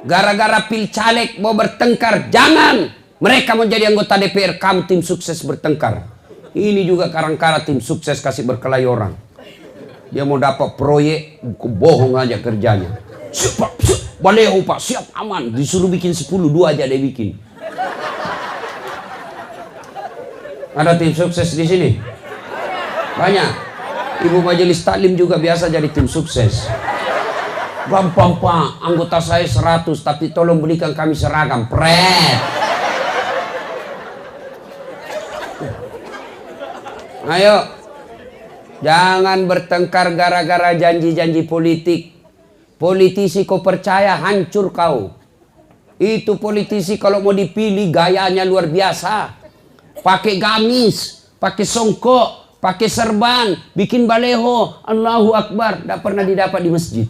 Gara-gara pil caleg mau bertengkar, jangan. Mereka mau jadi anggota DPR, kamu tim sukses bertengkar. Ini juga karang-kara tim sukses kasih berkelahi orang. Dia mau dapat proyek, bohong aja kerjanya. Siap pak, baleho pak, siap aman. Disuruh bikin 10, 2 aja dia bikin. Ada tim sukses di sini? Banyak. Ibu majelis taklim juga biasa jadi tim sukses. Gampang pak, anggota saya 100, tapi tolong belikan kami seragam. Pret. Ayo, jangan bertengkar gara-gara janji-janji politik. Politisi kau percaya, hancur kau. Itu politisi kalau mau dipilih gayanya luar biasa. Pakai gamis, pakai songkok, pakai serban, bikin baleho, Allahu Akbar. Tidak pernah didapat di masjid.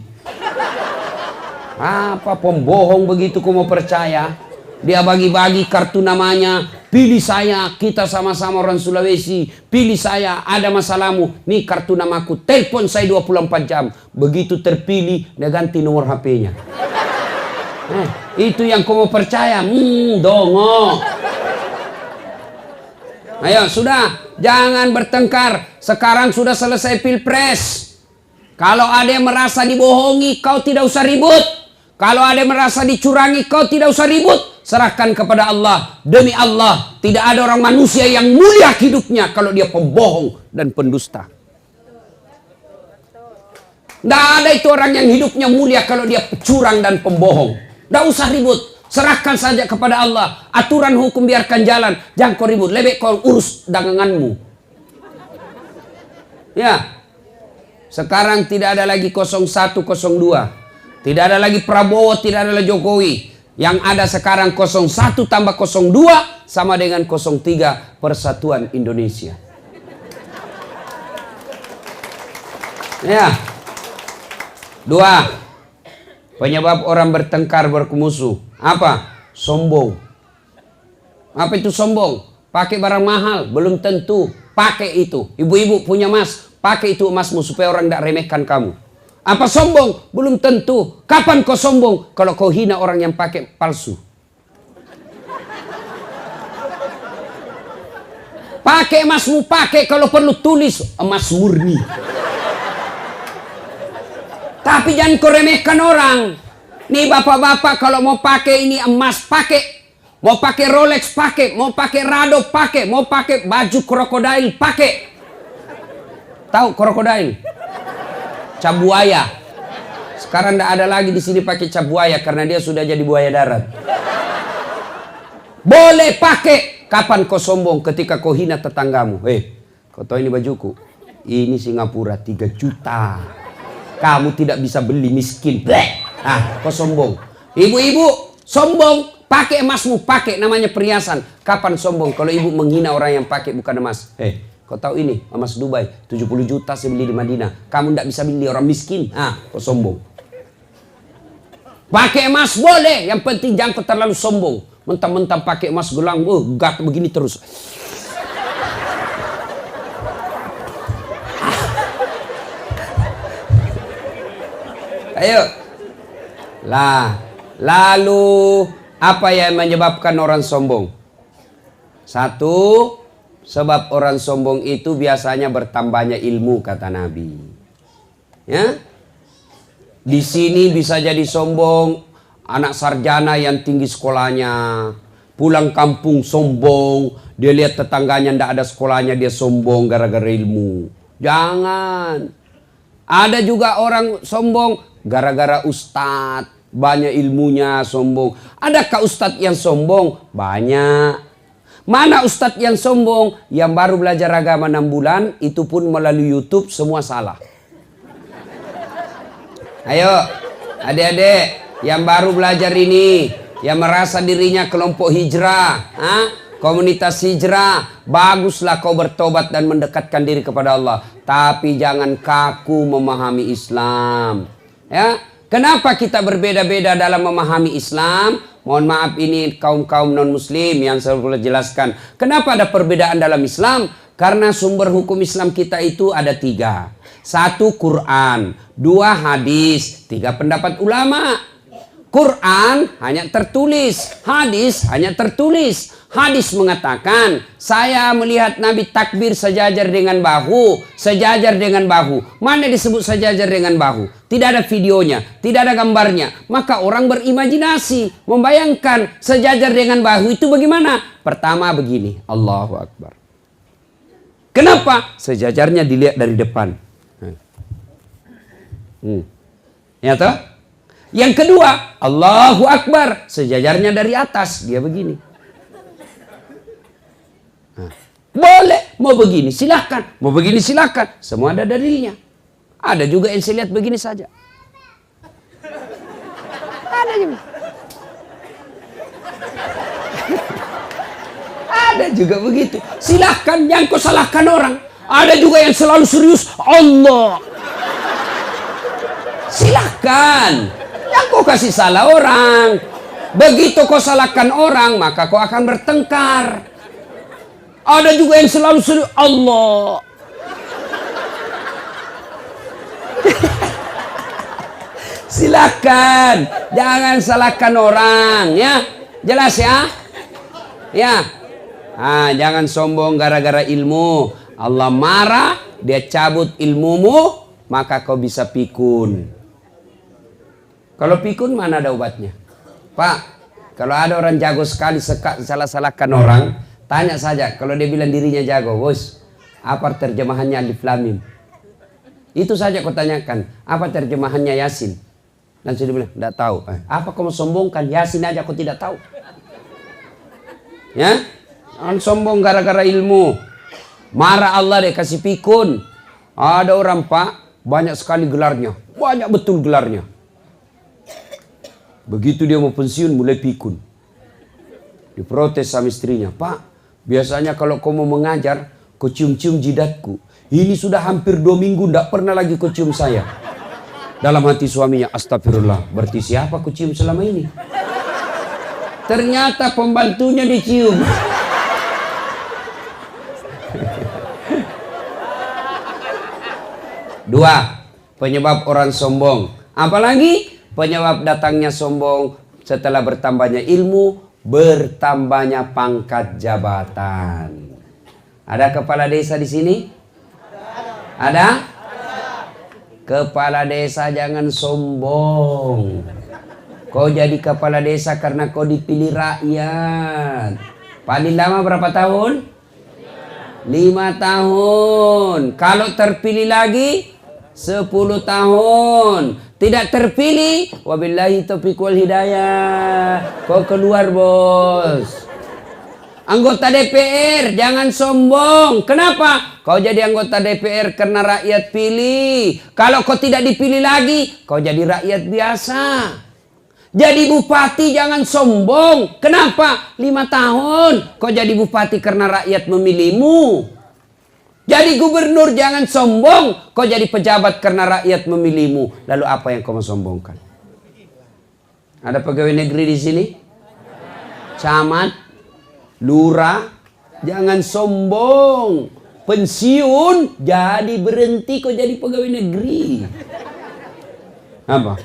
Apa pembohong begitu kau mau percaya? Dia bagi-bagi kartu namanya. Pilih saya, kita sama-sama orang Sulawesi. Pilih saya, ada masalahmu. Nih kartu namaku, telepon saya 24 jam. Begitu terpilih, dia ganti nomor HP-nya. Itu yang kau mau percaya? Dongo. Ayo, sudah. Jangan bertengkar. Sekarang sudah selesai pilpres. Kalau ada yang merasa dibohongi, kau tidak usah ribut. Kalau ada yang merasa dicurangi, kau tidak usah ribut. Serahkan kepada Allah. Demi Allah, tidak ada orang manusia yang mulia hidupnya kalau dia pembohong dan pendusta. Tidak ada itu orang yang hidupnya mulia kalau dia curang dan pembohong. Tidak usah ribut. Serahkan saja kepada Allah. Aturan hukum biarkan jalan. Jangan kau ribut. Lebih kau urus daganganmu. Ya. Sekarang tidak ada lagi 01, 02. Tidak ada lagi Prabowo, tidak ada lagi Jokowi. Yang ada sekarang 01 tambah 02 sama dengan 03, Persatuan Indonesia. Ya. 2. Penyebab orang bertengkar bermusuh. Apa? Sombong. Apa itu sombong? Pakai barang mahal, belum tentu. Pakai itu. Ibu-ibu punya emas, pakai itu emasmu supaya orang tidak remehkan kamu. Apa sombong? Belum tentu. Kapan kau sombong? Kalau kau hina orang yang pakai palsu. Pakai emasmu, pakai kalau perlu tulis emas murni. Tapi jangan kau remehkan orang. Nih bapak-bapak kalau mau pakai ini emas, pakai. Mau pakai Rolex, pakai. Mau pakai Rado, pakai. Mau pakai baju krokodil, pakai. Tahu krokodil? Cabuaya. Sekarang tidak ada lagi di sini pakai cabuaya karena dia sudah jadi buaya darat. Boleh pakai. Kapan kau sombong? Ketika kau hina tetanggamu. Kau tahu ini bajuku? Ini Singapura 3 juta. Kamu tidak bisa beli, miskin. Kau sombong. Ibu-ibu sombong. Pakai emasmu, pakai, namanya perhiasan. Kapan sombong? Kalau ibu menghina orang yang pakai bukan emas. Kau tahu ini emas Dubai 70 juta saya beli di Madinah. Kamu tidak bisa beli, orang miskin. Kau sombong. Pakai emas boleh, yang penting jangan kau terlalu sombong. Mentang-mentang pakai emas gelang, gak begini terus. Ayo. Lalu apa yang menyebabkan orang sombong? 1. Sebab orang sombong itu biasanya bertambahnya ilmu, kata Nabi. Ya, di sini bisa jadi sombong anak sarjana yang tinggi sekolahnya, pulang kampung sombong, dia lihat tetangganya ndak ada sekolahnya, dia sombong gara-gara ilmu. Jangan. Ada juga orang sombong gara-gara ustadz, banyak ilmunya, sombong. Adakah ustadz yang sombong? Banyak. Mana ustadz yang sombong? Yang baru belajar agama 6 bulan, itu pun melalui YouTube, semua salah. Ayo, adik-adik yang baru belajar ini, yang merasa dirinya kelompok hijrah, komunitas hijrah, baguslah kau bertobat dan mendekatkan diri kepada Allah. Tapi jangan kaku memahami Islam. Ya, kenapa kita berbeda-beda dalam memahami Islam? Mohon maaf, ini kaum-kaum non-muslim yang saya boleh jelaskan. Kenapa ada perbedaan dalam Islam? Karena sumber hukum Islam kita itu ada 3. 1 Quran, 2 hadis, 3 pendapat ulama. Quran hanya tertulis, hadis hanya tertulis. Hadis mengatakan, saya melihat Nabi takbir sejajar dengan bahu, sejajar dengan bahu. Mana disebut sejajar dengan bahu? Tidak ada videonya, tidak ada gambarnya. Maka orang berimajinasi, membayangkan sejajar dengan bahu itu bagaimana? Pertama begini, Allahu Akbar. Kenapa? Sejajarnya dilihat dari depan. Ya toh? Yang kedua, Allahu Akbar. Sejajarnya dari atas, dia begini. Boleh, mau begini silahkan, mau begini silahkan, semua ada dalilnya. Ada juga yang saya lihat begini saja. Ada juga. Ada juga begitu. Silahkan, jangan kau salahkan orang. Ada juga yang selalu serius, Allah. Silahkan, jangan kau kasih salah orang. Begitu kau salahkan orang, maka kau akan bertengkar. Ada juga yang selalu serius, Allah. Silakan, jangan salahkan orang, ya. Jelas ya? Ya. Jangan sombong gara-gara ilmu. Allah marah, dia cabut ilmumu, maka kau bisa pikun. Kalau pikun mana ada obatnya? Pak, kalau ada orang jago sekali salah-salahkan orang, tanya saja, kalau dia bilang dirinya jago, bos, apa terjemahannya Alif Lam Mim? Itu saja kau tanyakan, apa terjemahannya Yasin? Dan sudah bilang, tidak tahu. Apa kau mau sombongkan? Yasin aja kau tidak tahu. Ya, jangan sombong gara-gara ilmu. Marah Allah deh, kasih pikun. Ada orang pak, banyak sekali gelarnya, banyak betul gelarnya. Begitu dia mau pensiun, mulai pikun. Diprotes sama istrinya, Pak, biasanya kalau kau mau mengajar, kau cium-cium jidatku. Ini sudah hampir 2 minggu, tidak pernah lagi kau cium saya. Dalam hati suaminya, astagfirullah, berarti siapa kau cium selama ini? Ternyata pembantunya dicium. Dua, penyebab orang sombong. Apalagi penyebab datangnya sombong setelah bertambahnya ilmu, bertambahnya pangkat jabatan. Ada kepala desa di sini? Ada? Kepala desa jangan sombong. Kau jadi kepala desa karena kau dipilih rakyat. Paling lama berapa tahun? 5 tahun. Kalau terpilih lagi 10 tahun. Tidak terpilih, wabillahi taufiq wal hidayah. Kau keluar, bos. Anggota DPR jangan sombong. Kenapa? Kau jadi anggota DPR karena rakyat pilih. Kalau kau tidak dipilih lagi, kau jadi rakyat biasa. Jadi bupati jangan sombong. Kenapa? 5 tahun. Kau jadi bupati karena rakyat memilihmu. Jadi gubernur jangan sombong. Kau jadi pejabat karena rakyat memilihmu. Lalu apa yang kau mau sombongkan? Ada pegawai negeri di sini? Camat, lurah, jangan sombong. Pensiun jadi berhenti kau jadi pegawai negeri. Apa?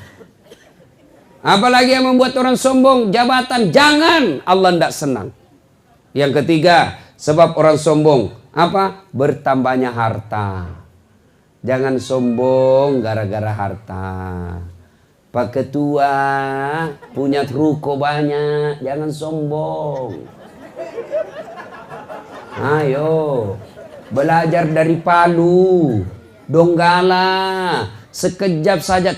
Apalagi yang membuat orang sombong? Jabatan. Jangan, Allah tidak senang. Yang ketiga, sebab orang sombong, apa? Bertambahnya harta. Jangan sombong gara-gara harta. Pak Ketua punya ruko banyak, jangan sombong. Ayo, belajar dari Palu, Donggala, sekejap saja.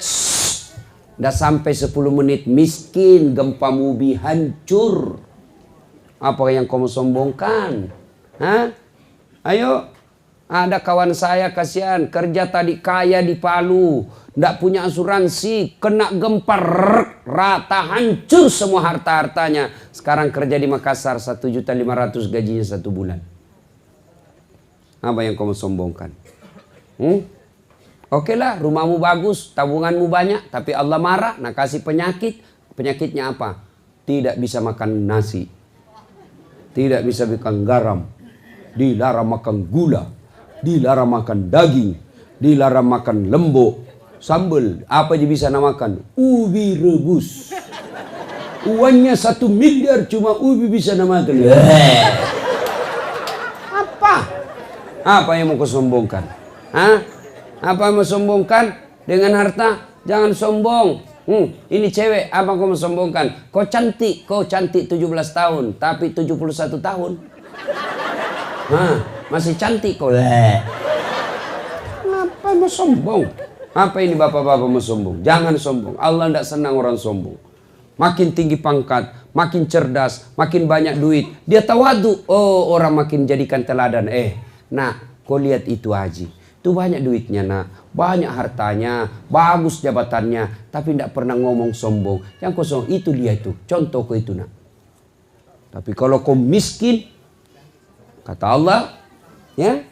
Dah sampai 10 menit miskin, gempa bumi hancur. Apa yang kamu sombongkan? Hah? Ayo, ada kawan saya kasihan kerja tadi kaya di Palu, ndak punya asuransi, kena gempa rata hancur semua harta-hartanya. Sekarang kerja di Makassar 1.500.000 gajinya 1 bulan. Apa yang kamu sombongkan? Oke lah, rumahmu bagus, tabunganmu banyak, tapi Allah marah, nak kasih penyakit. Penyakitnya apa? Tidak bisa makan nasi, tidak bisa makan garam, dilarang makan gula, dilarang makan daging, dilarang makan lembok, sambal, apa aja bisa namakan? Ubi rebus. Uangnya 1 miliar cuma Ubi bisa namakan. Apa yang mau kau sombongkan? Hah? Apa yang mau sombongkan dengan harta? Jangan sombong. Ini cewek, apa kau mau sombongkan? Kau cantik 17 tahun, tapi 71 tahun. Masih cantik kau. Apa mau sombong? Apa ini bapak-bapak mau sombong? Jangan sombong. Allah tidak senang orang sombong. Makin tinggi pangkat, makin cerdas, makin banyak duit, dia tawadu. Oh, orang makin jadikan teladan. Nah, kau lihat itu Haji. Itu banyak duitnya nak, banyak hartanya, bagus jabatannya, tapi tidak pernah ngomong sombong. Yang kau sombong itu dia itu, contoh kau itu nak. Tapi kalau kau miskin, kata Allah, ya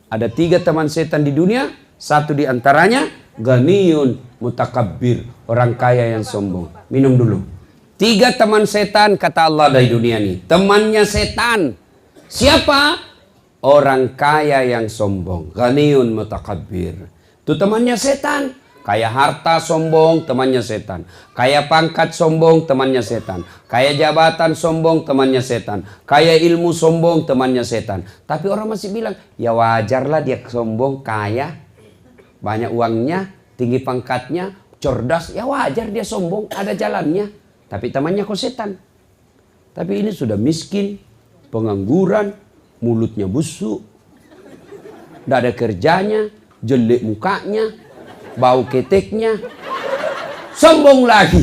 ada 3 teman setan di dunia, 1 di antaranya ganiyun mutakabbir, orang kaya yang sombong. Minum dulu. 3 teman setan kata Allah dari dunia ini. Temannya setan. Siapa? Orang kaya yang sombong. Ghaniyun mutakabbir. Itu temannya setan. Kaya harta sombong, temannya setan. Kaya pangkat sombong, temannya setan. Kaya jabatan sombong, temannya setan. Kaya ilmu sombong, temannya setan. Tapi orang masih bilang, ya wajarlah dia sombong, kaya, banyak uangnya, tinggi pangkatnya, cerdas. Ya wajar dia sombong, ada jalannya. Tapi temannya kok setan. Tapi ini sudah miskin, pengangguran, mulutnya busuk, tidak ada kerjanya, jelek mukanya, bau keteknya, sombong lagi.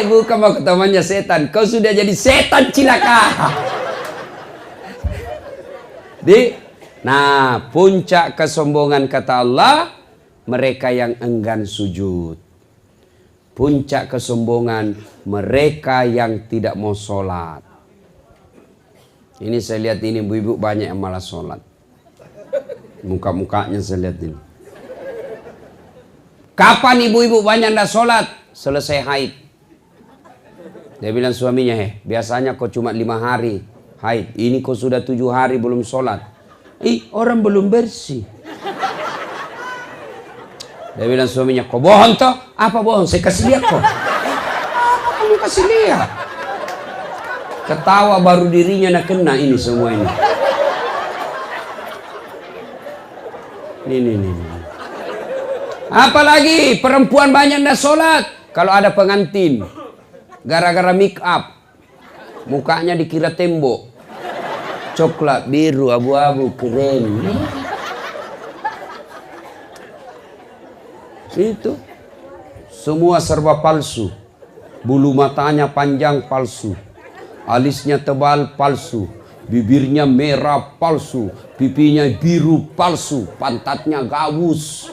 Bukan mau temannya setan, kau sudah jadi setan cilaka. Nah, puncak kesombongan kata Allah, mereka yang enggan sujud. Puncak kesombongan, mereka yang tidak mau sholat. Ini saya lihat ini ibu-ibu banyak yang malas sholat. Muka-mukanya saya lihat ini. Kapan ibu-ibu banyak tidak sholat? Selesai haid. Dia bilang suaminya, biasanya kau cuma 5 hari haid. Ini kau sudah 7 hari belum sholat. Orang belum bersih. Dia bilang suaminya, kau bohong toh? Apa bohong? Saya kasih lihat kau. Apa kamu kasih lihat? Ketawa baru dirinya nak kena ini semua ini. Ini. Apalagi perempuan banyak ndak sholat. Kalau ada pengantin, gara-gara make up, mukanya dikira tembok, coklat, biru, abu-abu, keren. Itu semua serba palsu. Bulu matanya panjang palsu. Alisnya tebal palsu, bibirnya merah palsu, pipinya biru palsu, pantatnya gawus.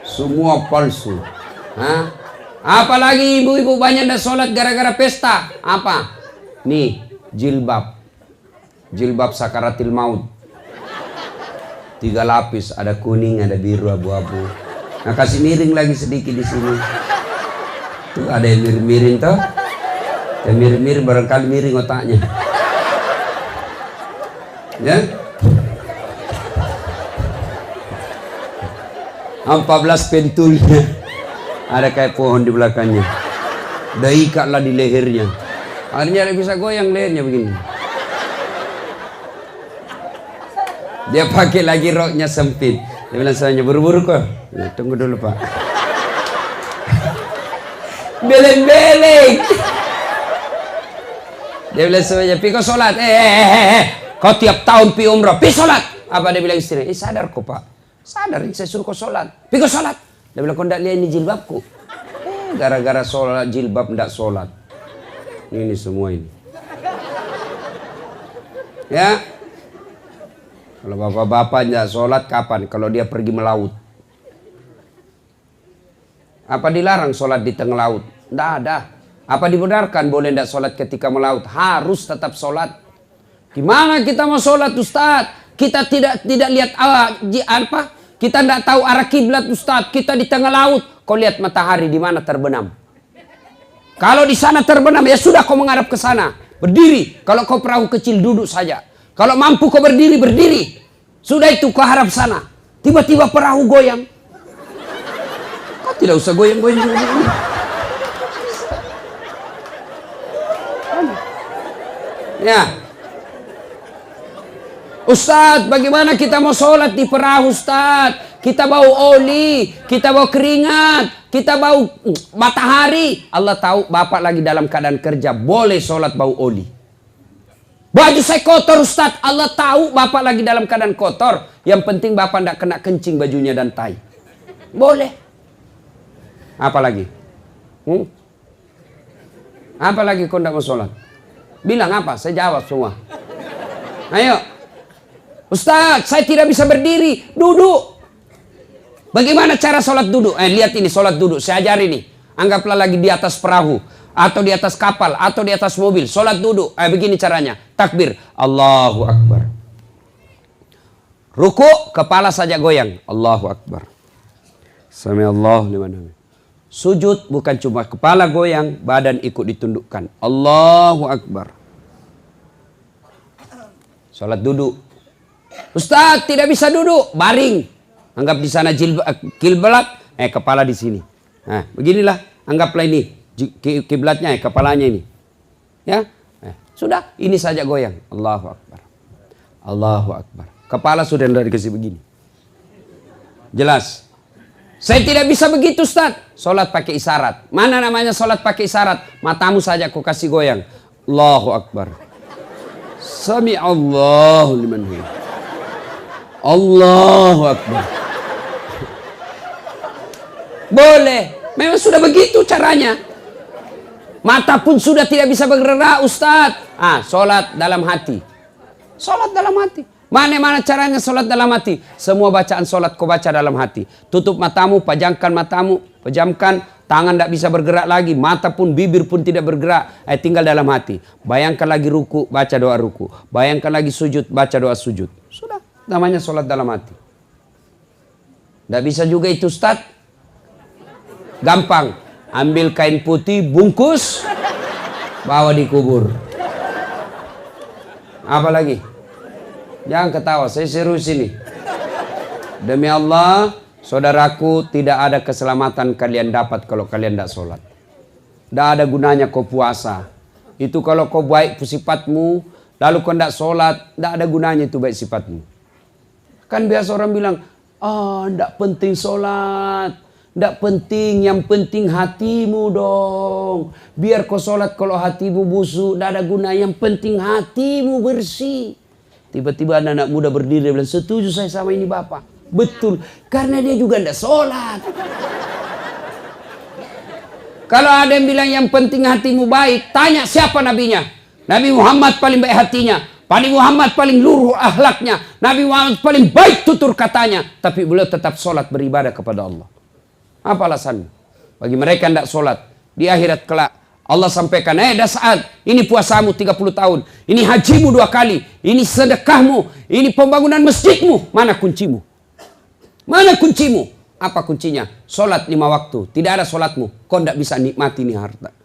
Semua palsu. Apalagi ibu-ibu banyak dah sholat gara-gara pesta. Apa? Nih, jilbab. Jilbab sakaratil maut. 3 lapis, ada kuning, ada biru, abu-abu. Nah, kasih miring lagi sedikit di sini. Tuh ada yang miring-miring toh. Yang miring-miring barangkali miring otaknya. Ya. 14 pentulnya. Ada kayak pohon di belakangnya. Udah ikatlah di lehernya. Akhirnya dia bisa goyang lehernya begini. Dia pakai lagi roknya sempit. Dia bilang soalnya buru-buru kok. Ya, tunggu dulu Pak. Beleng-beleng. Dia bilang semuanya, pi kau sholat. Kau tiap tahun pi umrah, pi sholat. Apa dia bilang istrinya? Sadar kok Pak. Sadar, saya suruh kau sholat. Pi kau sholat. Dia bilang, kau tidak lihat ini jilbabku. Gara-gara sholat jilbab tidak sholat. Ini semua ini. Ya. Kalau bapak-bapak tidak sholat kapan? Kalau dia pergi melaut. Apa dilarang sholat di tengah laut? Tidak ada. Apa dibenarkan boleh tidak sholat ketika melaut? Harus tetap sholat. Gimana kita mau sholat Ustaz? Kita tidak lihat apa? Kita tidak tahu arah kiblat Ustaz. Kita di tengah laut. Kau lihat matahari di mana terbenam? Kalau di sana terbenam ya sudah kau menghadap ke sana. Berdiri. Kalau kau perahu kecil duduk saja. Kalau mampu kau berdiri, berdiri. Sudah itu kau harap sana. Tiba-tiba perahu goyang. Kau tidak usah goyang-goyang juga. Ya. Ustadz, bagaimana kita mau sholat di perahu, Ustadz? Kita bau oli, kita bau keringat, kita bau matahari. Allah tahu bapak lagi dalam keadaan kerja, boleh sholat bau oli. Baju saya kotor, Ustadz. Allah tahu bapak lagi dalam keadaan kotor. Yang penting bapak tidak kena kencing bajunya dan tai. Boleh. Apa lagi? Apa lagi kau tidak mau sholat? Bilang apa? Saya jawab semua. Ayo. Ustadz, saya tidak bisa berdiri. Duduk. Bagaimana cara sholat duduk? Lihat ini sholat duduk. Saya ajari nih. Anggaplah lagi di atas perahu. Atau di atas kapal. Atau di atas mobil. Sholat duduk. Begini caranya. Takbir. Allahu Akbar. Ruku. Kepala saja goyang. Allahu Akbar. Samiallahu liman hamid. Sujud bukan cuma kepala goyang. Badan ikut ditundukkan. Allahu Akbar. Sholat duduk. Ustaz, tidak bisa duduk, baring. Anggap di sana kiblat, kepala di sini. Nah, beginilah, anggaplah ini kiblatnya, kepalanya ini. Ya, sudah, ini saja goyang. Allahu Akbar. Allahu Akbar. Kepala sudah dikasih begini. Jelas. Saya tidak bisa begitu, Ustaz. Sholat pakai isyarat. Mana namanya sholat pakai isyarat? Matamu saja kau kasih goyang. Allahu Akbar. Sami Allahu liman hamid. Allahu Akbar. Boleh. Memang sudah begitu caranya. Mata pun sudah tidak bisa bergerak, Ustaz. Sholat dalam hati. Sholat dalam hati. Mana caranya sholat dalam hati? Semua bacaan sholat kau baca dalam hati. Tutup matamu, pejamkan. Tangan tidak bisa bergerak lagi. Mata pun, bibir pun tidak bergerak. Tinggal dalam hati. Bayangkan lagi ruku, baca doa ruku. Bayangkan lagi sujud, baca doa sujud. Sudah. Namanya sholat dalam hati. Tidak bisa juga itu, Ustaz. Gampang. Ambil kain putih, bungkus, bawa dikubur. Apa lagi? Jangan ketawa, saya serius ini. Demi Allah, saudaraku, tidak ada keselamatan kalian dapat kalau kalian tidak sholat. Tidak ada gunanya kau puasa. Itu kalau kau baik sifatmu, lalu kau tidak sholat, tidak ada gunanya itu baik sifatmu. Kan biasa orang bilang, tidak penting sholat. Tidak penting, yang penting hatimu dong. Biar kau sholat kalau hatimu busuk, tidak ada guna. Yang penting hatimu bersih. Tiba-tiba anak muda berdiri dan bilang, setuju saya sama ini Bapak. Betul, karena dia juga tidak sholat. Kalau ada yang bilang yang penting hatimu baik, tanya siapa nabinya. Nabi Muhammad paling baik hatinya. Nabi Muhammad paling luruh akhlaknya. Nabi Muhammad paling baik tutur katanya. Tapi beliau tetap sholat beribadah kepada Allah. Apa alasannya? Bagi mereka yang tidak sholat, di akhirat kelak Allah sampaikan, dah saat ini puasamu 30 tahun, ini hajimu 2 kali, ini sedekahmu, ini pembangunan masjidmu. Mana kuncimu? Mana kuncimu? Apa kuncinya? Sholat 5 waktu. Tidak ada sholatmu, kau tidak bisa nikmati ini harta.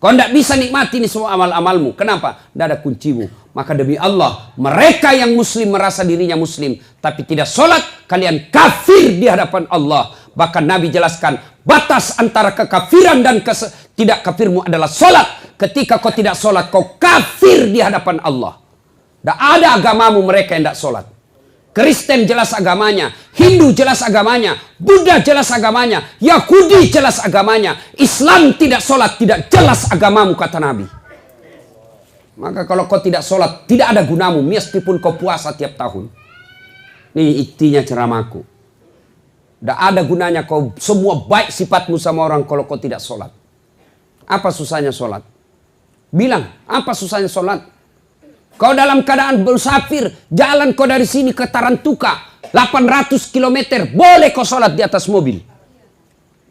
Kau tidak bisa nikmati ini semua amal-amalmu. Kenapa? Tidak ada kuncimu. Maka demi Allah, mereka yang muslim merasa dirinya muslim, tapi tidak sholat, kalian kafir di hadapan Allah. Bahkan Nabi jelaskan, batas antara kekafiran dan tidak kafirmu adalah sholat. Ketika kau tidak sholat, kau kafir di hadapan Allah. Tidak ada agamamu mereka yang tidak sholat. Kristen jelas agamanya, Hindu jelas agamanya, Buddha jelas agamanya, Yahudi jelas agamanya. Islam tidak sholat, tidak jelas agamamu, kata Nabi. Maka kalau kau tidak sholat, tidak ada gunamu, meskipun kau puasa tiap tahun. Ini intinya ceramahku. Tidak ada gunanya kau semua baik sifatmu sama orang kalau kau tidak sholat. Apa susahnya sholat? Bilang, apa susahnya sholat? Kau dalam keadaan bersafir, jalan kau dari sini ke Tarantuka, 800 km, boleh kau sholat di atas mobil.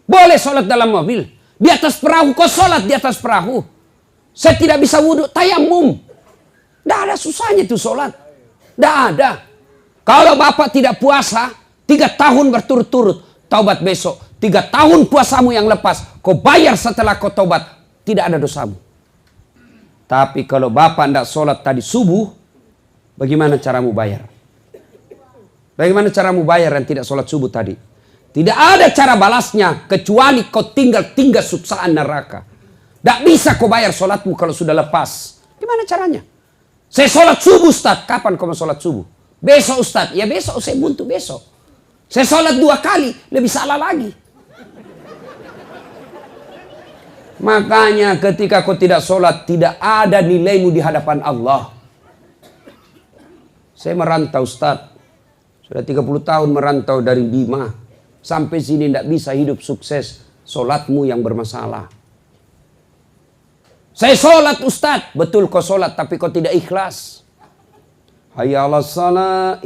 Boleh sholat dalam mobil. Di atas perahu, kau sholat di atas perahu. Saya tidak bisa wudhu, tayamum. Tidak ada susahnya itu sholat. Tidak ada. Kalau bapak tidak puasa, 3 tahun berturut-turut, taubat besok. 3 tahun puasamu yang lepas, kau bayar setelah kau taubat, tidak ada dosamu. Tapi kalau bapak tidak sholat tadi subuh, bagaimana caramu bayar? Bagaimana caramu bayar yang tidak sholat subuh tadi? Tidak ada cara balasnya kecuali kau tinggal suksaan neraka. Tidak bisa kau bayar sholatmu kalau sudah lepas. Gimana caranya? Saya sholat subuh Ustaz. Kapan kau mau sholat subuh? Besok Ustaz. Ya besok saya buntu besok. Saya sholat 2 kali. Lebih salah lagi. Makanya ketika kau tidak sholat, tidak ada nilaimu di hadapan Allah. Saya merantau Ustaz. Sudah 30 tahun merantau dari Bima. Sampai sini tidak bisa hidup sukses. Sholatmu yang bermasalah. Saya sholat Ustaz. Betul kau sholat tapi kau tidak ikhlas. Hayya 'alas shalah.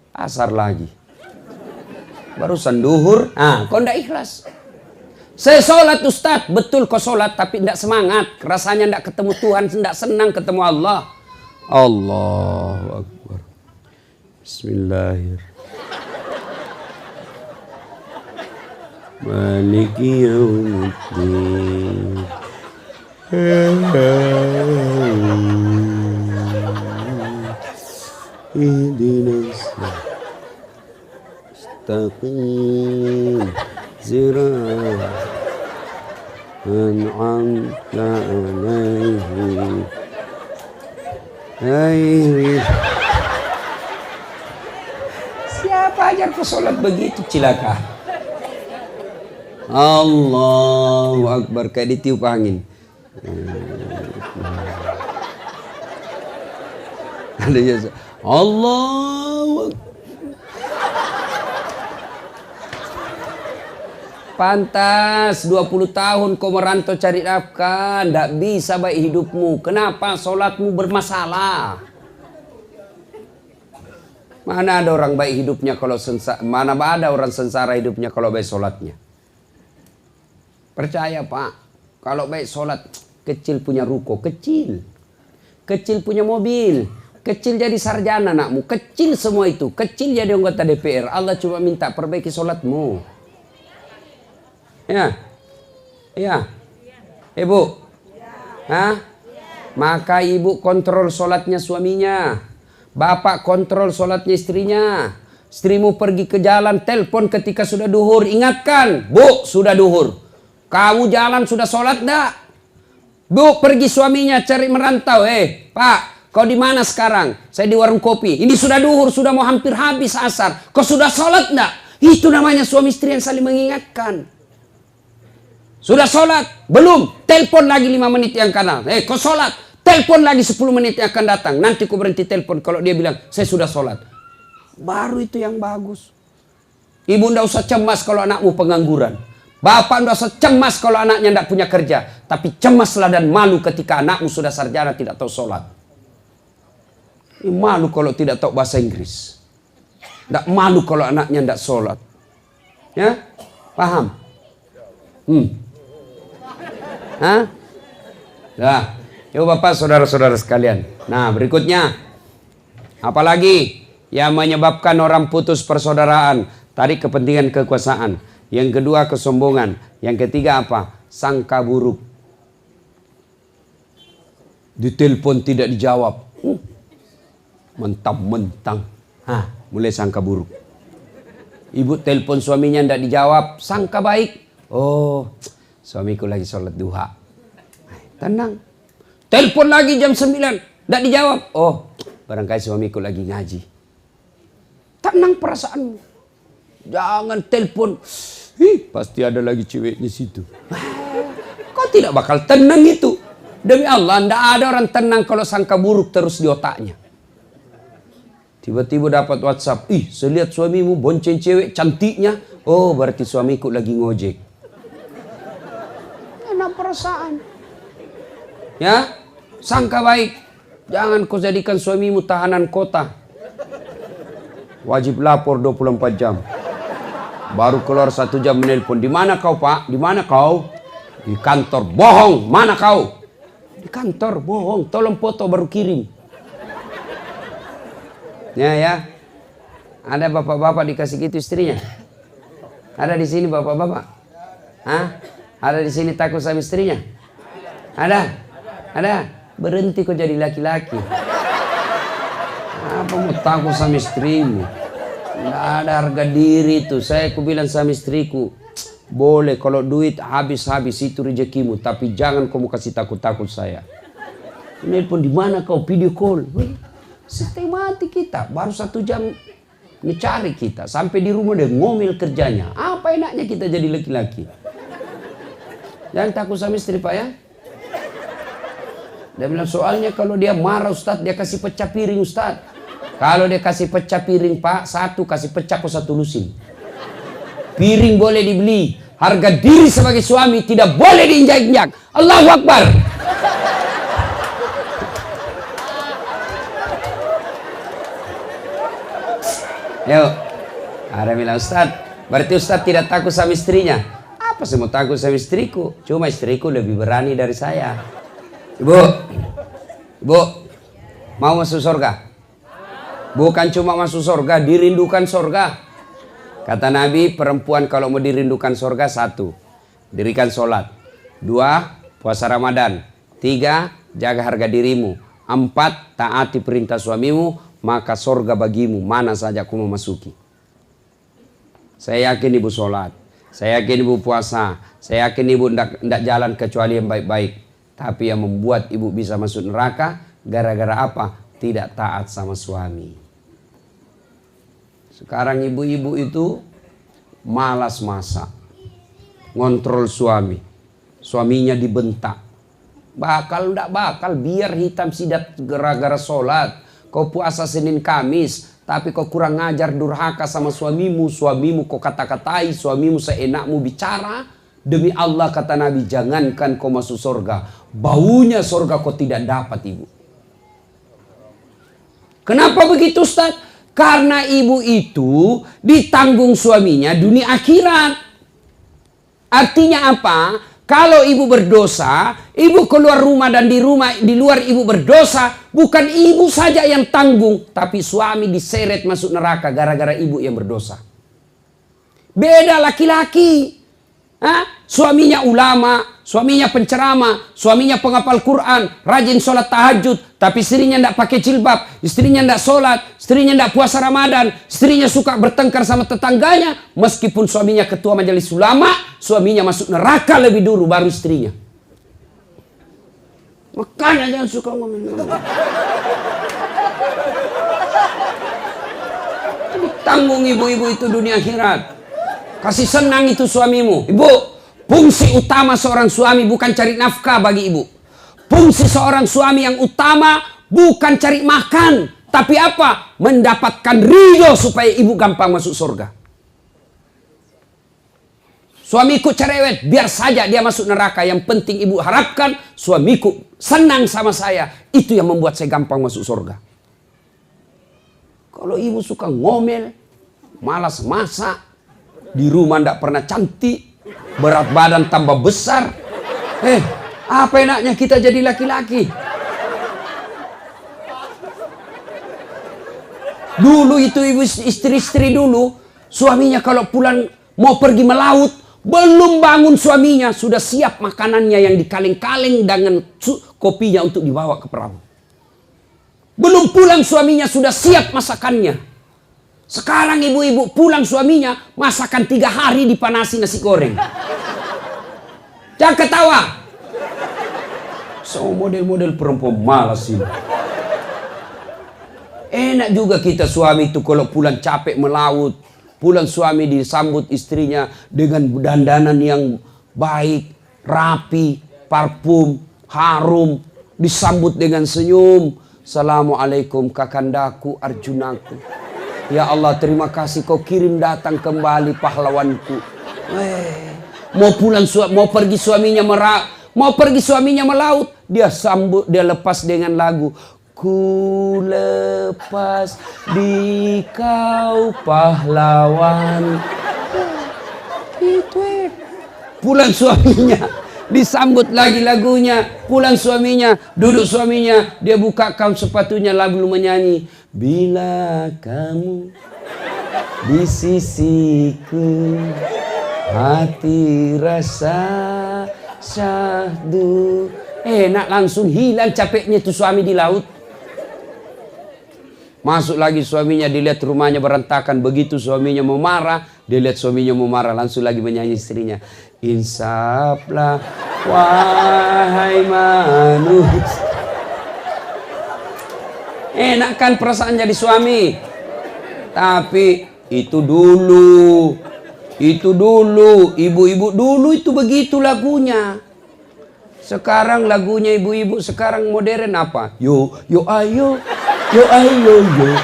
Asar lagi. Barusan duhur. Kau tidak ikhlas. Saya sholat Ustaz. Betul kau sholat tapi tidak semangat. Rasanya tidak ketemu Tuhan. Tidak senang ketemu Allah. Allahu Akbar. Bismillahirrahmanirrahim. Maliki yaumiddin. Ihdinas mustaqim siratal an'amta 'alaihim. Siapa ajar kau sholat begitu cilaka? Allahu Akbar, kayak ditiup angin. Ada ya, Allahu Akbar. Pantas 20 tahun kau merantau cari nafkah, tidak bisa baik hidupmu. Kenapa sholatmu bermasalah? Mana ada orang baik hidupnya kalau sengsara? Mana ada orang sengsara hidupnya kalau baik sholatnya? Percaya Pak, kalau baik sholat, kecil punya ruko, kecil punya mobil, kecil jadi sarjana anakmu, kecil semua itu, kecil jadi anggota DPR. Allah cuma minta perbaiki sholatmu. Ya, Ibu, maka ibu kontrol sholatnya suaminya, bapak kontrol sholatnya istrinya. Istrimu pergi ke jalan, telepon ketika sudah duhur, ingatkan, Bu, sudah duhur. Kamu jalan sudah sholat dah? Bu, pergi suaminya cari merantau. Pak, kau di mana sekarang? Saya di warung kopi. Ini sudah duhur, sudah mau hampir habis asar. Kau sudah sholat dah? Itu namanya suami istri yang saling mengingatkan. Sudah sholat? Belum. Telepon lagi 5 menit yang akan datang. Kau sholat? Telepon lagi 10 menit yang akan datang. Nanti kau berhenti telepon kalau dia bilang, saya sudah sholat. Baru itu yang bagus. Ibu ndak usah cemas kalau anakmu pengangguran. Bapak ndak usah cemas kalau anaknya tidak punya kerja. Tapi cemaslah dan malu ketika anakmu sudah sarjana tidak tahu sholat. Malu kalau tidak tahu bahasa Inggris. Tidak malu kalau anaknya tidak sholat. Ya? Paham? Nah, yuk Bapak saudara-saudara sekalian. Nah, berikutnya. Apalagi yang menyebabkan orang putus persaudaraan? Tadi kepentingan kekuasaan. Yang kedua kesombongan. Yang ketiga apa? Sangka buruk. Ditelepon tidak dijawab. Mentang-mentang. Mulai sangka buruk. Ibu telepon suaminya tidak dijawab. Sangka baik. Oh, suamiku lagi sholat duha. Tenang. Telepon lagi jam 9. Tidak dijawab. Oh, barangkali suamiku lagi ngaji. Tenang perasaanmu. Jangan telepon. Pasti ada lagi ceweknya situ. Kau tidak bakal tenang itu. Demi Allah, tidak ada orang tenang kalau sangka buruk terus di otaknya. Tiba-tiba dapat WhatsApp. Saya lihat suamimu bonceng cewek cantiknya. Oh, berarti suamiku lagi ngojek. Enak perasaan. Ya, sangka baik. Jangan kau jadikan suamimu tahanan kota. Wajib lapor 24 jam. Baru keluar 1 jam menelpon. Di mana kau Pak? Di mana kau? Di kantor. Bohong. Mana kau? Di kantor. Bohong. Tolong foto baru kirim. Ya. Ada bapak-bapak dikasih gitu istrinya? Ada di sini bapak-bapak? Ada di sini takut sama istrinya? Ada? Berhenti kau jadi laki-laki. Apa mau takut sama istrimu? Nggak ada harga diri tuh. Aku bilang sama istriku, boleh kalau duit habis-habis itu rezekimu, tapi jangan kamu kasih takut-takut saya. Nelpon di mana kau, video call. Setengah mati kita, baru 1 jam mencari kita. Sampai di rumah dia ngomel kerjanya. Apa enaknya kita jadi laki-laki? Jangan takut sama istri Pak ya. Dia bilang soalnya kalau dia marah Ustadz, dia kasih pecah piring Ustadz. Kalau dia kasih pecah piring Pak, 1 kasih pecah kok 1 lusin. Piring boleh dibeli, harga diri sebagai suami tidak boleh diinjak-injak. Allahu Akbar. Yuk, ada bilang Ustadz, berarti Ustadz tidak takut sama istrinya. Apa sih mau takut sama istriku? Cuma istriku lebih berani dari saya. Ibu, mau masuk surga? Bukan cuma masuk surga, dirindukan surga. Kata Nabi, perempuan kalau mau dirindukan surga, 1, dirikan sholat. 2, puasa Ramadan. 3, jaga harga dirimu. 4, taati perintah suamimu, maka surga bagimu mana saja aku memasuki. Saya yakin ibu sholat, saya yakin ibu puasa, saya yakin ibu tidak jalan kecuali yang baik-baik. Tapi yang membuat ibu bisa masuk neraka gara-gara apa? Tidak taat sama suami. Sekarang ibu-ibu itu malas masak, ngontrol suami, suaminya dibentak. Tidak bakal biar hitam sidat gara-gara sholat. Kau puasa Senin Kamis, tapi kau kurang ngajar, durhaka sama suamimu. Suamimu kau kata-katai, suamimu seenakmu bicara. Demi Allah kata Nabi, jangankan kau masuk surga, baunya surga kau tidak dapat ibu. Kenapa begitu Ustaz? Karena ibu itu ditanggung suaminya dunia akhirat. Artinya apa? Kalau ibu berdosa, ibu keluar rumah dan di luar ibu berdosa, bukan ibu saja yang tanggung, tapi suami diseret masuk neraka gara-gara ibu yang berdosa. Beda laki-laki. Suaminya ulama, suaminya penceramah, suaminya penghafal Quran, rajin sholat tahajud, tapi istrinya tidak pakai jilbab, istrinya tidak sholat, istrinya tidak puasa Ramadan, istrinya suka bertengkar sama tetangganya. Meskipun suaminya ketua majelis ulama, suaminya masuk neraka lebih dulu baru istrinya. Makanya jangan suka ngomong. Tanggung ibu-ibu itu dunia akhirat. Kasih senang itu suamimu. Ibu, fungsi utama seorang suami bukan cari nafkah bagi ibu. Fungsi seorang suami yang utama bukan cari makan, tapi apa? Mendapatkan ridho supaya ibu gampang masuk surga. Suamiku cerewet, biar saja dia masuk neraka. Yang penting ibu harapkan suamiku senang sama saya. Itu yang membuat saya gampang masuk surga. Kalau ibu suka ngomel, malas masak, di rumah tidak pernah cantik, berat badan tambah besar. Apa enaknya kita jadi laki-laki? Dulu itu ibu istri-istri dulu, suaminya kalau pulang mau pergi melaut, belum bangun suaminya sudah siap makanannya yang dikaleng-kaleng dengan kopinya untuk dibawa ke perahu. Belum pulang suaminya sudah siap masakannya. Sekarang ibu-ibu pulang suaminya masakan 3 hari dipanasi nasi goreng. Jangan ketawa. So model-model perempuan malas ini. Enak juga kita suami itu kalau pulang capek melaut. Pulang suami disambut istrinya dengan dandanan yang baik, rapi, parfum, harum. Disambut dengan senyum. Assalamualaikum kakandaku, Arjunaku. Ya Allah, terima kasih kau kirim datang kembali pahlawanku. Mau pergi suaminya melaut, dia sambut, dia lepas dengan lagu. Ku lepas di kau pahlawan. Itu pulang suaminya, disambut lagi lagunya. Pulang suaminya, duduk suaminya, dia buka kaum sepatunya lalu menyanyi. Bila kamu di sisiku, hati rasa syahdu. Enak langsung hilang capeknya itu suami di laut. Masuk lagi suaminya, dilihat rumahnya berantakan. Begitu suaminya mau marah, dilihat suaminya mau marah, langsung lagi menyanyi istrinya. Insaflah wahai manusia. Enak kan perasaan jadi suami. Tapi itu dulu. Ibu-ibu dulu itu begitu lagunya. Sekarang lagunya ibu-ibu sekarang modern apa? Yo ayo. Yo ayo yo.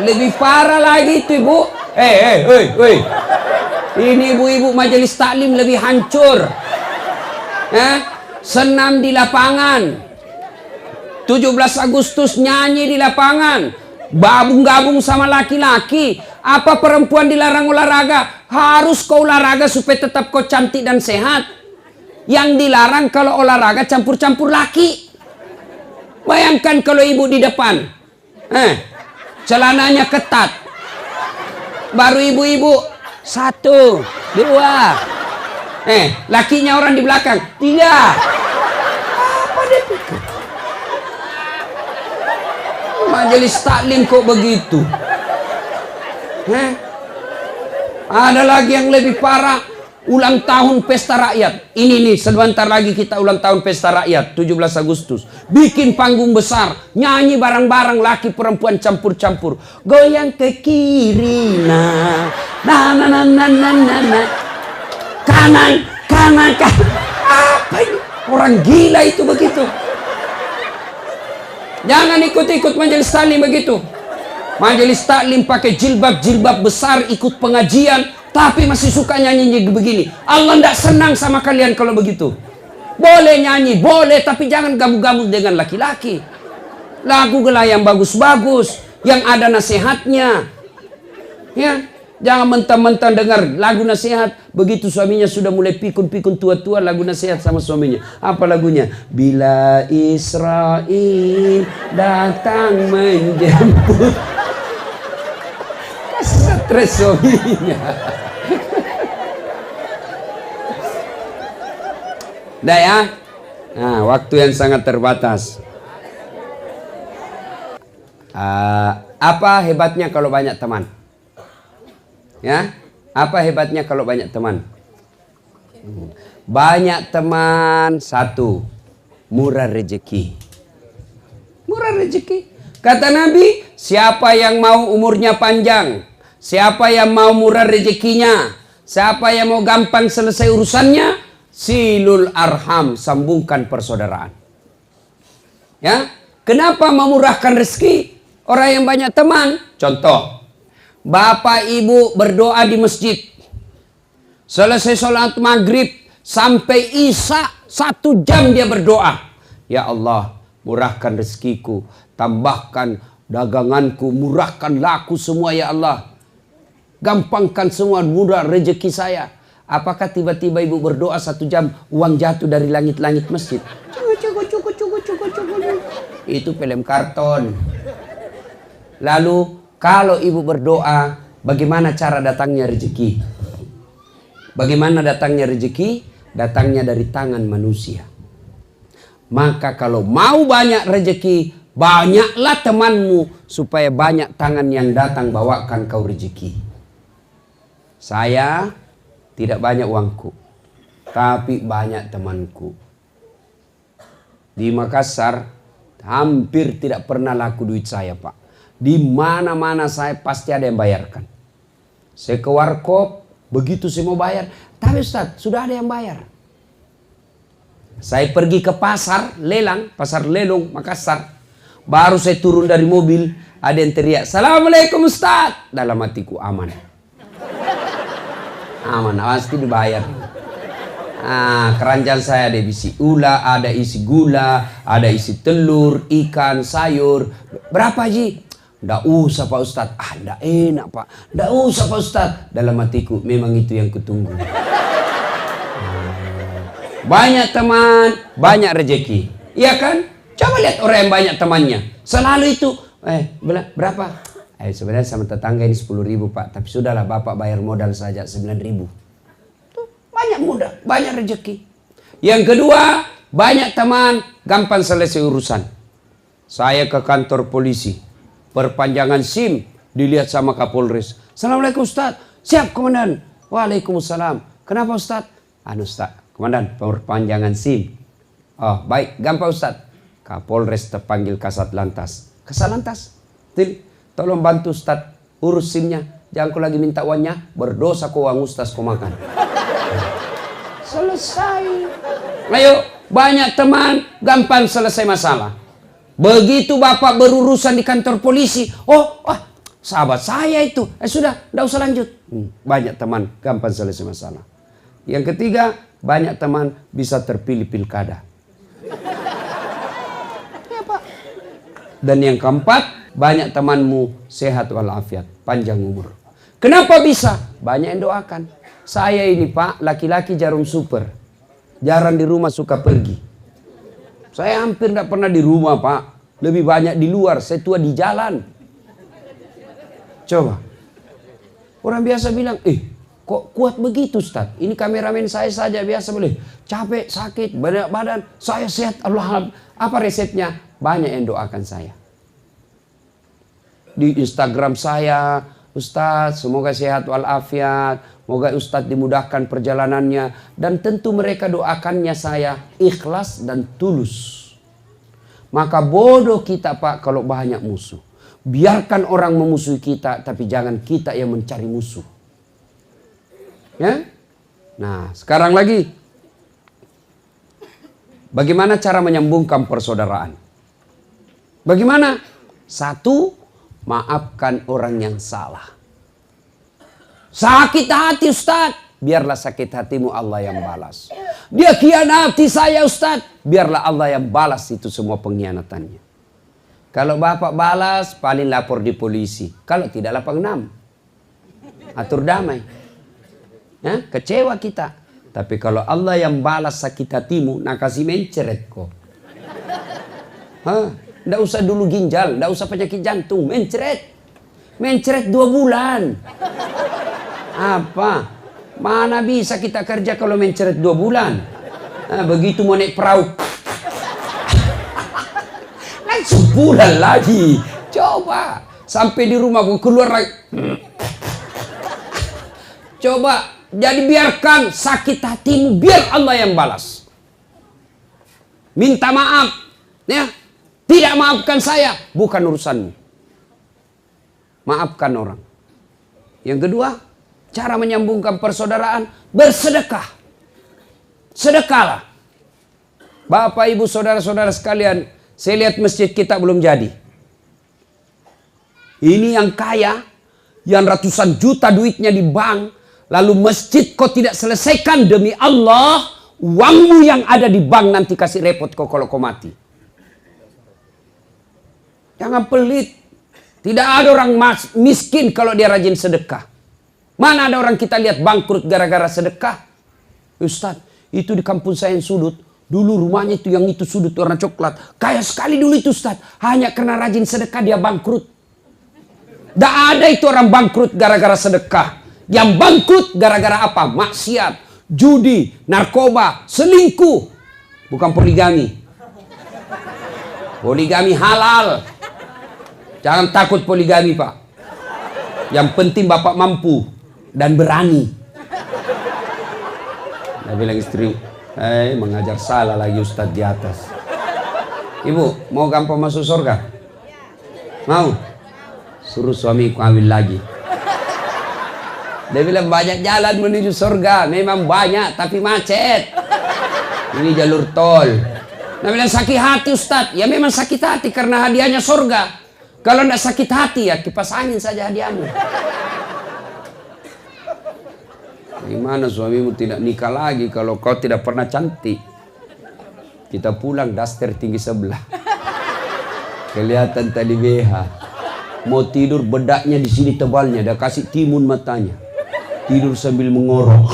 Lebih parah lagi itu ibu. Ini ibu-ibu majelis taklim lebih hancur. Senam di lapangan. 17 Agustus nyanyi di lapangan. Gabung sama laki-laki. Apa perempuan dilarang olahraga? Harus kau olahraga supaya tetap kau cantik dan sehat. Yang dilarang kalau olahraga campur-campur laki. Bayangkan kalau ibu di depan. Celananya ketat. Baru ibu-ibu. 1, 2. Lakinya orang di belakang. 3. Apa dia pikir? Majelis taklim kok begitu? Ada lagi yang lebih parah. Ulang tahun pesta rakyat. Ini nih, sebentar lagi kita ulang tahun pesta rakyat 17 Agustus. Bikin panggung besar, nyanyi bareng-bareng, laki perempuan campur-campur. Goyang ke kiri nah. Kanan. Apa ini? Orang gila itu begitu. Jangan ikut-ikut majelis taklim begitu. Majelis taklim pakai jilbab besar, ikut pengajian, tapi masih suka nyanyi begini. Allah tidak senang sama kalian kalau begitu. Boleh nyanyi, boleh, tapi jangan gabung-gabung dengan laki-laki. Lagu gelah yang bagus-bagus, yang ada nasihatnya. Ya, jangan mentang-mentang dengar lagu nasihat, begitu suaminya sudah mulai pikun-pikun tua-tua lagu nasihat sama suaminya. Apa lagunya? Bila Israel datang menjemput. Stres suaminya. Dah ya. Nah, waktu yang sangat terbatas. Apa hebatnya kalau banyak teman? Ya, apa hebatnya kalau banyak teman? Banyak teman, 1, murah rezeki. Murah rezeki. Kata Nabi, siapa yang mau umurnya panjang, siapa yang mau murah rezekinya, siapa yang mau gampang selesai urusannya, silul arham, sambungkan persaudaraan. Ya, kenapa memurahkan rezeki? Orang yang banyak teman. Contoh, bapak ibu berdoa di masjid, selesai sholat maghrib sampai isya 1 jam dia berdoa. Ya Allah, murahkan rezekiku, tambahkan daganganku, murahkan laku semua ya Allah. Gampangkan semua, murah rezeki saya. Apakah tiba-tiba ibu berdoa 1 jam, uang jatuh dari langit-langit masjid? Cukup. Itu film karton. Lalu kalau ibu berdoa, bagaimana cara datangnya rezeki? Bagaimana datangnya rezeki? Datangnya dari tangan manusia. Maka kalau mau banyak rezeki, banyaklah temanmu supaya banyak tangan yang datang bawakan kau rezeki. Saya tidak banyak uangku, tapi banyak temanku. Di Makassar hampir tidak pernah laku duit saya, Pak. Di mana-mana saya pasti ada yang bayarkan. Saya ke warkop, begitu saya mau bayar, tapi Ustaz, sudah ada yang bayar. Saya pergi ke pasar lelang, pasar lelong Makassar. Baru saya turun dari mobil, ada yang teriak, "Assalamualaikum Ustaz." Dalam hatiku aman. Aman, pasti dibayar. Keranjang saya ada isi ula, ada isi gula, ada isi telur, ikan, sayur. Berapa Ji? Nggak usah Pak Ustadz. Nggak enak Pak. Nggak usah Pak Ustadz. Dalam hatiku, memang itu yang kutunggu. Banyak teman, banyak rezeki. Iya kan? Coba lihat orang yang banyak temannya. Selalu itu. Berapa? Sebenarnya sama tetangga ini 10.000 Pak. Tapi sudahlah Bapak bayar modal saja 9.000. Tuh, banyak mudah, banyak rezeki. Yang kedua, banyak teman, gampang selesai urusan. Saya ke kantor polisi, perpanjangan SIM dilihat sama Kapolres. Assalamualaikum Ustaz. Siap komandan. Waalaikumsalam. Kenapa Ustaz? Ustaz, komandan, perpanjangan SIM. Oh baik, gampang Ustaz. Kapolres terpanggil Kasat Lantas. Kasat Lantas, tolong bantu Ustaz urus SIM-nya. Jangan kau lagi minta uangnya, berdosa kau uang Ustaz kau makan. Selesai. Ayo, banyak teman, gampang selesai masalah. Begitu bapak berurusan di kantor polisi, sahabat saya itu, sudah, tidak usah lanjut. Banyak teman, gampang selesai masalah. Yang ketiga, banyak teman bisa terpilih pilkada. Ya, Pak. Dan yang keempat, banyak temanmu sehat walafiat, panjang umur. Kenapa bisa? Banyak yang doakan. Saya ini Pak, laki-laki jarum super. Jarang di rumah, suka pergi. Saya hampir tidak pernah di rumah Pak. Lebih banyak di luar, saya tua di jalan. Coba. Orang biasa bilang, kok kuat begitu Ustaz? Ini kameramen saya saja biasa boleh. Capek, sakit, badan saya sehat. Allah, apa resepnya? Banyak yang doakan saya. Di Instagram saya, Ustaz, semoga sehat walafiat. Semoga Ustaz dimudahkan perjalanannya. Dan tentu mereka doakannya saya ikhlas dan tulus. Maka bodoh kita Pak kalau banyak musuh. Biarkan orang memusuhi kita, tapi jangan kita yang mencari musuh. Ya? Nah, sekarang lagi. Bagaimana cara menyambungkan persaudaraan? Bagaimana? Satu, maafkan orang yang salah. Sakit hati Ustaz, biarlah sakit hatimu Allah yang balas. Dia khianati saya Ustaz, biarlah Allah yang balas itu semua pengkhianatannya. Kalau bapak balas, paling lapor di polisi. Kalau tidak lapor 6. Atur damai. Ya, kecewa kita. Tapi kalau Allah yang balas sakit hatimu, nak kasih menceret kok. Nggak usah dulu ginjal, nggak usah penyakit jantung, mencret. Mencret 2 bulan. Apa? Mana bisa kita kerja kalau mencret 2 bulan? Begitu mau naik perahu, naik sebulan lagi. Coba sampai di rumah keluar lagi. Coba, jadi biarkan sakit hatimu, biar Allah yang balas. Minta maaf, ya. Tidak maafkan saya, bukan urusanmu. Maafkan orang. Yang kedua, cara menyambungkan persaudaraan, bersedekah. Sedekahlah. Bapak, ibu, saudara-saudara sekalian, saya lihat masjid kita belum jadi. Ini yang kaya, yang ratusan juta duitnya di bank, lalu masjid kau tidak selesaikan demi Allah, uangmu yang ada di bank nanti kasih repot kau kalau kau mati. Jangan pelit. Tidak ada orang miskin kalau dia rajin sedekah. Mana ada orang kita lihat bangkrut gara-gara sedekah? Ustaz, itu di kampung saya yang sudut. Dulu rumahnya itu yang itu sudut warna coklat. Kaya sekali dulu itu Ustaz. Hanya karena rajin sedekah dia bangkrut. Tidak ada itu orang bangkrut gara-gara sedekah. Yang bangkrut gara-gara apa? Maksiat, judi, narkoba, selingkuh. Bukan poligami. Poligami halal. Jangan takut poligami Pak. Yang penting Bapak mampu dan berani. Dia bilang istri, mengajar salah lagi Ustaz di atas. Ibu, mau gampang masuk surga? Mau? Suruh suami kawin lagi. Dia bilang banyak jalan menuju surga. Memang banyak, tapi macet. Ini jalur tol. Dia bilang sakit hati Ustaz. Ya memang sakit hati karena hadiahnya surga. Kalau tidak sakit hati ya kipas angin saja hadiahmu. Gimana suamimu tidak nikah lagi kalau kau tidak pernah cantik? Kita pulang daster tinggi sebelah. Kelihatan tali BH. Mau tidur bedaknya di sini tebalnya, dah kasih timun matanya. Tidur sambil mengorok.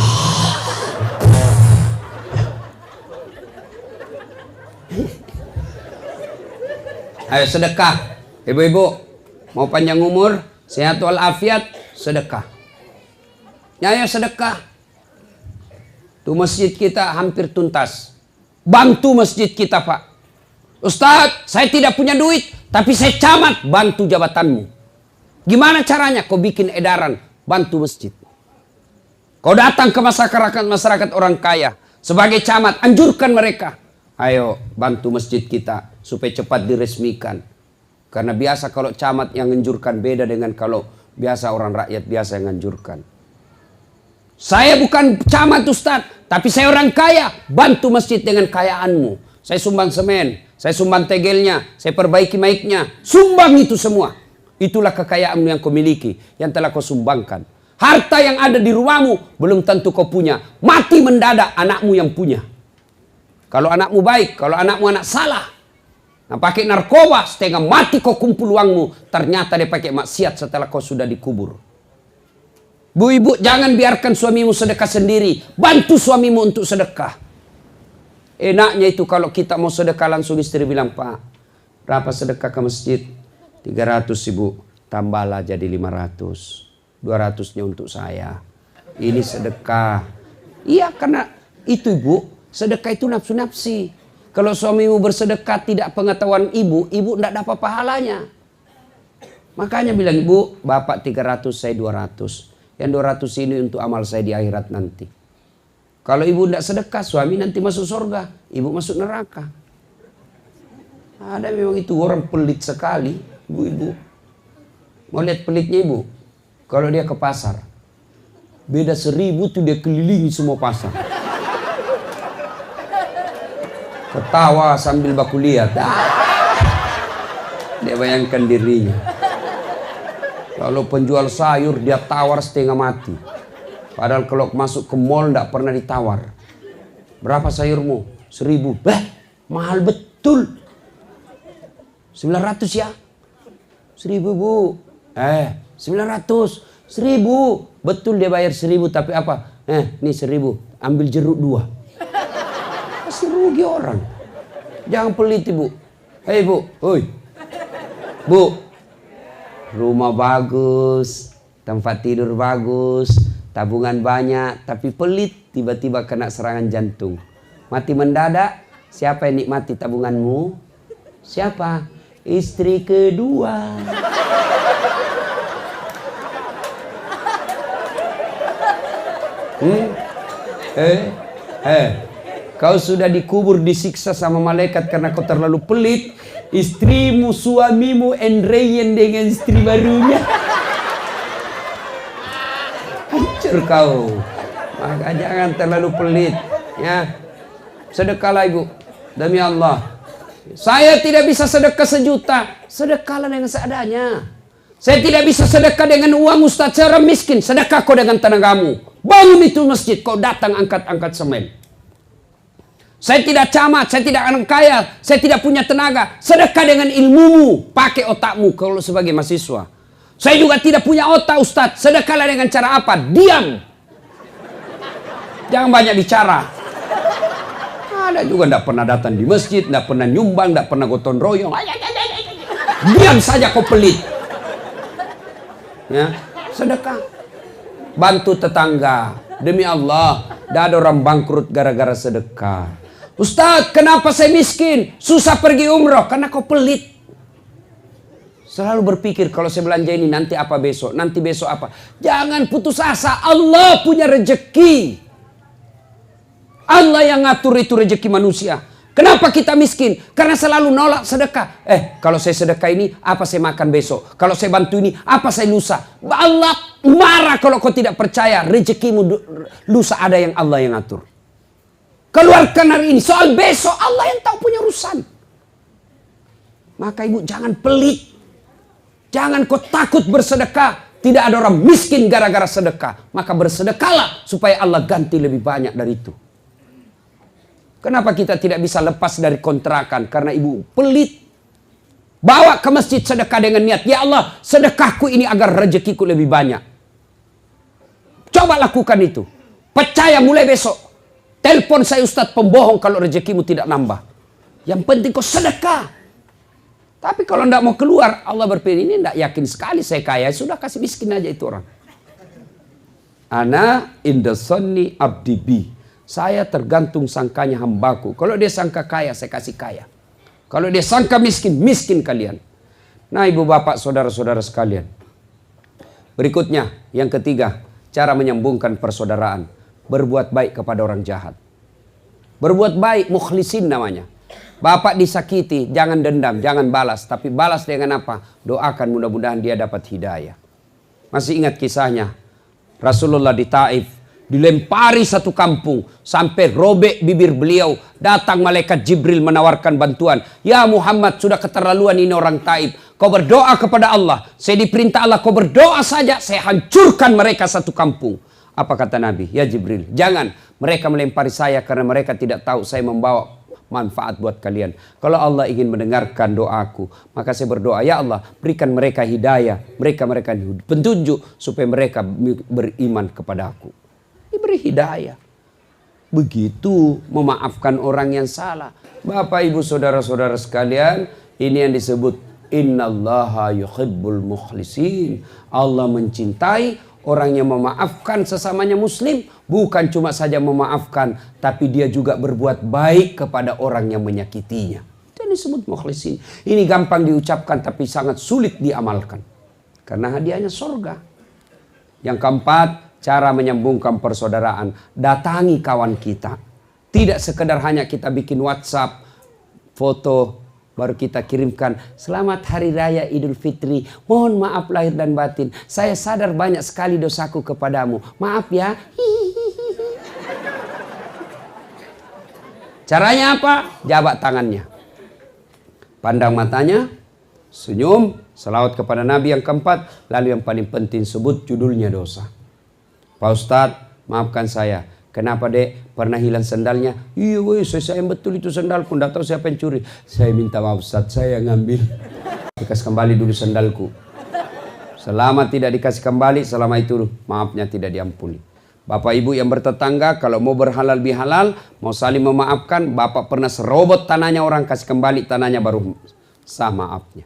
Ayo sedekah. Ibu-ibu, mau panjang umur, sehat walafiat, sedekah. Ya, sedekah. Tuh masjid kita hampir tuntas. Bantu masjid kita Pak. Ustadz, saya tidak punya duit, tapi saya camat, bantu jabatanmu. Gimana caranya? Kau bikin edaran, bantu masjid. Kau datang ke masyarakat orang kaya, sebagai camat, anjurkan mereka. Ayo, bantu masjid kita, supaya cepat diresmikan. Karena biasa kalau camat yang anjurkan beda dengan kalau biasa orang rakyat biasa yang anjurkan. Saya bukan camat Ustadz, tapi saya orang kaya, bantu masjid dengan kayaanmu. Saya sumbang semen, saya sumbang tegelnya, saya perbaiki mic-nya. Sumbang itu semua. Itulah kekayaanmu yang kau miliki, yang telah kau sumbangkan. Harta yang ada di rumahmu, belum tentu kau punya. Mati mendadak, anakmu yang punya. Kalau anakmu baik, kalau anakmu anak salah. Nah, pakai narkoba, setengah mati kau kumpul uangmu. Ternyata dia pakai maksiat setelah kau sudah dikubur. Bu ibu, jangan biarkan suamimu sedekah sendiri. Bantu suamimu untuk sedekah. Enaknya itu kalau kita mau sedekah langsung istri bilang, Pak, berapa sedekah ke masjid? 300 ibu, tambahlah jadi 500. 200-nya untuk saya. Ini sedekah. Iya, karena itu ibu, sedekah itu nafsu-nafsi. Kalau suamimu bersedekah tidak pengetahuan ibu tidak dapat pahalanya. Makanya bilang, ibu, bapak 300, saya 200. Yang 200 ini untuk amal saya di akhirat nanti. Kalau ibu tidak sedekah, suami nanti masuk surga, ibu masuk neraka. Ada memang itu orang pelit sekali, ibu-ibu. Mau lihat pelitnya ibu? Kalau dia ke pasar, beda 1000 tuh dia kelilingi semua pasar. Ketawa sambil baku lihat. Dia bayangkan dirinya. Kalau penjual sayur dia tawar setengah mati. Padahal kalau masuk ke mall tidak pernah ditawar. Berapa sayurmu? 1000. Mahal betul. 900 ya? 1000 bu. 900. 1000. Betul dia bayar 1000 tapi apa? Nih 1000. Ambil jeruk 2. Pasti rugi orang. Jangan pelit ibu. Hei bu. Hoi. Bu. Rumah bagus, tempat tidur bagus, tabungan banyak, tapi pelit, tiba-tiba kena serangan jantung. Mati mendadak, siapa yang nikmati tabunganmu? Siapa? Istri kedua. Kau sudah dikubur, disiksa sama malaikat karena kau terlalu pelit. Istrimu, suamimu enreyen dengan istri barunya. Hancur kau. Maka jangan terlalu pelit. Ya, sedekahlah ibu. Demi Allah. Saya tidak bisa sedekah 1 juta. Sedekahlah dengan seadanya. Saya tidak bisa sedekah dengan uang Ustaz, saya orang miskin. Sedekah kau dengan tenagamu. Bangun itu masjid, kau datang angkat-angkat semen. Saya tidak camat, saya tidak orang kaya, saya tidak punya tenaga. Sedekah dengan ilmumu, pakai otakmu kalau sebagai mahasiswa. Saya juga tidak punya otak Ustaz, sedekahlah dengan cara apa? Diam. Jangan banyak bicara. Ada juga tidak pernah datang di masjid, tidak pernah nyumbang, tidak pernah gotong royong. Diam saja kau pelit. Ya, sedekah. Bantu tetangga. Demi Allah, tidak ada orang bangkrut gara-gara sedekah. Ustaz, kenapa saya miskin? Susah pergi umroh. Karena kau pelit. Selalu berpikir kalau saya belanja ini nanti apa besok, nanti besok apa. Jangan putus asa. Allah punya rezeki. Allah yang ngatur itu rezeki manusia. Kenapa kita miskin? Karena selalu nolak sedekah. Kalau saya sedekah ini, apa saya makan besok? Kalau saya bantu ini, apa saya lusa? Allah marah kalau kau tidak percaya. Rezekimu lusa ada yang Allah yang ngatur. Keluarkan hari ini. Soal besok Allah yang tahu punya urusan. Maka ibu jangan pelit. Jangan kau takut bersedekah. Tidak ada orang miskin gara-gara sedekah. Maka bersedekahlah supaya Allah ganti lebih banyak dari itu. Kenapa kita tidak bisa lepas dari kontrakan? Karena ibu pelit. Bawa ke masjid sedekah dengan niat. Ya Allah, sedekahku ini agar rezekiku lebih banyak. Coba lakukan itu. Percaya mulai besok. Telepon saya Ustadz pembohong kalau rezekimu tidak nambah. Yang penting kau sedekah. Tapi kalau tidak mau keluar, Allah berpikir ini tidak yakin sekali saya kaya. Sudah kasih miskin aja itu orang. Ana inda sonni abdi bi. Saya tergantung sangkanya hambaku. Kalau dia sangka kaya, saya kasih kaya. Kalau dia sangka miskin, miskin kalian. Nah ibu bapak saudara-saudara sekalian. Berikutnya yang ketiga, cara menyambungkan persaudaraan. Berbuat baik kepada orang jahat. Berbuat baik, mukhlisin namanya. Bapak disakiti, jangan dendam, jangan balas. Tapi balas dengan apa? Doakan mudah-mudahan dia dapat hidayah. Masih ingat kisahnya? Rasulullah di Taif. Dilempari satu kampung. Sampai robek bibir beliau. Datang malaikat Jibril menawarkan bantuan. Ya Muhammad, sudah keterlaluan ini orang Taif. Kau berdoa kepada Allah. Saya diperintah Allah, kau berdoa saja. Saya hancurkan mereka satu kampung. Apa kata Nabi? Ya Jibril, jangan. Mereka melempari saya karena mereka tidak tahu saya membawa manfaat buat kalian. Kalau Allah ingin mendengarkan doaku, maka saya berdoa, ya Allah, berikan mereka hidayah, mereka petunjuk supaya mereka beriman kepada aku. Diberi hidayah. Begitu memaafkan orang yang salah. Bapak, ibu, saudara-saudara sekalian, ini yang disebut innallaha yuhibbul mukhlisin. Allah mencintai orang yang memaafkan sesamanya muslim. Bukan cuma saja memaafkan, tapi dia juga berbuat baik kepada orang yang menyakitinya. Itu yang disebut mukhlisin. Ini gampang diucapkan tapi sangat sulit diamalkan. Karena hadiahnya surga. Yang keempat, cara menyambungkan persaudaraan. Datangi kawan kita. Tidak sekedar hanya kita bikin WhatsApp, foto, baru kita kirimkan, selamat hari raya Idul Fitri, mohon maaf lahir dan batin, saya sadar banyak sekali dosaku kepadamu, maaf ya. Caranya apa? Jabat tangannya, pandang matanya, senyum, selawat kepada Nabi yang keempat, lalu yang paling penting sebut judulnya dosa. Pak Ustadz, maafkan saya. Kenapa dek? Pernah hilang sandalnya? Iya woi, saya sayang betul itu sandalku. Nggak tahu siapa yang curi. Saya minta maaf Ustaz, saya ngambil. Dikasih kembali dulu sandalku. Selama tidak dikasih kembali, selama itu maafnya tidak diampuni. Bapak ibu yang bertetangga, kalau mau berhalal bihalal, mau saling memaafkan, bapak pernah serobot tanahnya orang, kasih kembali tanahnya baru sah maafnya.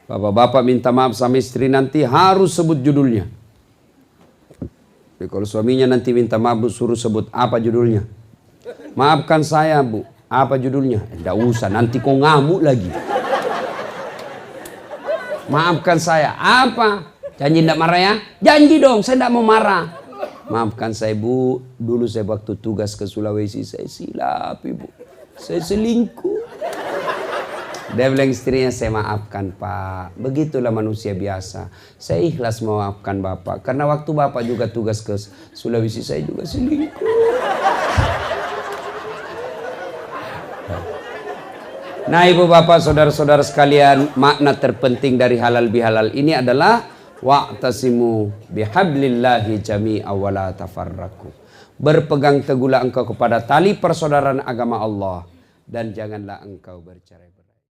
Bapak-bapak minta maaf sama istri nanti harus sebut judulnya. Jadi kalau suaminya nanti minta maaf, suruh sebut apa judulnya. Maafkan saya bu, apa judulnya? Tidak usah, nanti kau ngamuk lagi. Maafkan saya, apa? Janji tidak marah ya? Janji dong, saya tidak mau marah. Maafkan saya bu, dulu saya waktu tugas ke Sulawesi, saya silap ibu. Saya selingkuh. Dia bilang istrinya, saya maafkan pak. Begitulah manusia biasa. Saya ikhlas memaafkan bapak. Karena waktu bapak juga tugas ke Sulawesi, saya juga selingkuh. Nah ibu bapak saudara-saudara sekalian, makna terpenting dari halal bihalal ini adalah wa'tasimu bihablillahi jami'a wa la tafarraqu. Berpegang teguhlah engkau kepada tali persaudaraan agama Allah dan janganlah engkau bercerai-berai.